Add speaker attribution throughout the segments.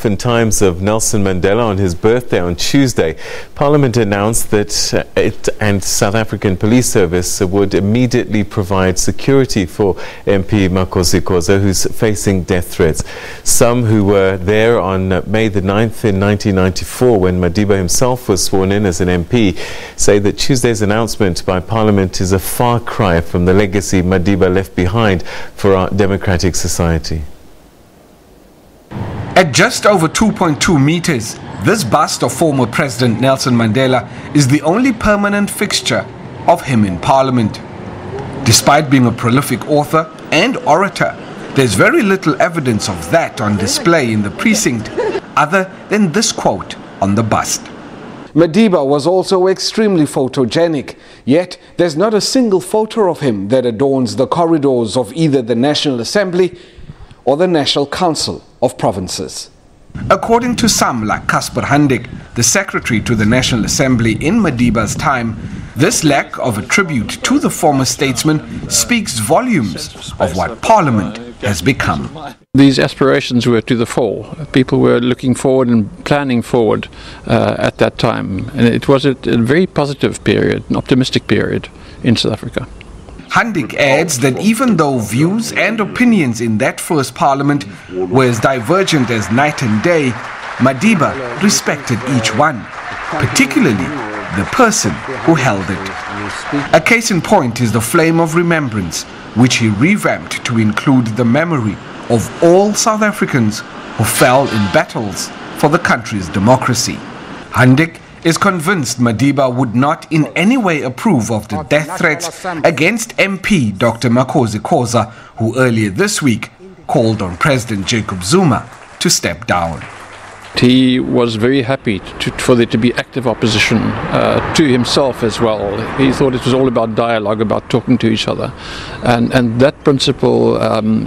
Speaker 1: life and times of Nelson Mandela on his birthday on Tuesday, Parliament announced that it and South African Police Service would immediately provide security for MP Makhosi Khoza, who's facing death threats. Some who were there on May the 9th in 1994, when Madiba himself was sworn in as an MP, say that Tuesday's announcement by Parliament is a far cry from the legacy Madiba left behind for our democratic society.
Speaker 2: At just over 2.2 meters, this bust of former President Nelson Mandela is the only permanent fixture of him in Parliament. Despite being a prolific author and orator, there's very little evidence of that on display in the precinct, other than this quote on the bust.
Speaker 3: Madiba was also extremely photogenic, yet there's not a single photo of him that adorns the corridors of either the National Assembly or the National Council of Provinces.
Speaker 2: According to some, like Casper Handik, the secretary to the National Assembly in Madiba's time, this lack of a tribute to the former statesman speaks volumes of what Parliament has become.
Speaker 4: These aspirations were to the fore. People were looking forward and planning forward at that time. And it was a very positive period, an optimistic period in South Africa.
Speaker 2: Handik adds that even though views and opinions in that first Parliament were as divergent as night and day, Madiba respected each one, particularly the person who held it. A case in point is the Flame of Remembrance, which he revamped to include the memory of all South Africans who fell in battles for the country's democracy. Handik is convinced Madiba would not in any way approve of the death threats against MP Dr. Makhosi Khoza, who earlier this week called on President Jacob Zuma to step down.
Speaker 4: He was very happy for there to be active opposition to himself as well. He thought it was all about dialogue, about talking to each other. And that principle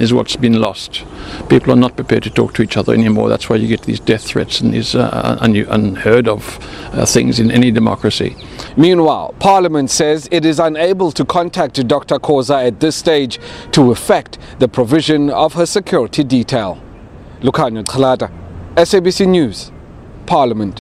Speaker 4: is what's been lost. People are not prepared to talk to each other anymore. That's why you get these death threats and these unheard of things in any democracy.
Speaker 3: Meanwhile, Parliament says it is unable to contact Dr. Khoza at this stage to effect the provision of her security detail. Lukhanyo Khalada, SABC News, Parliament.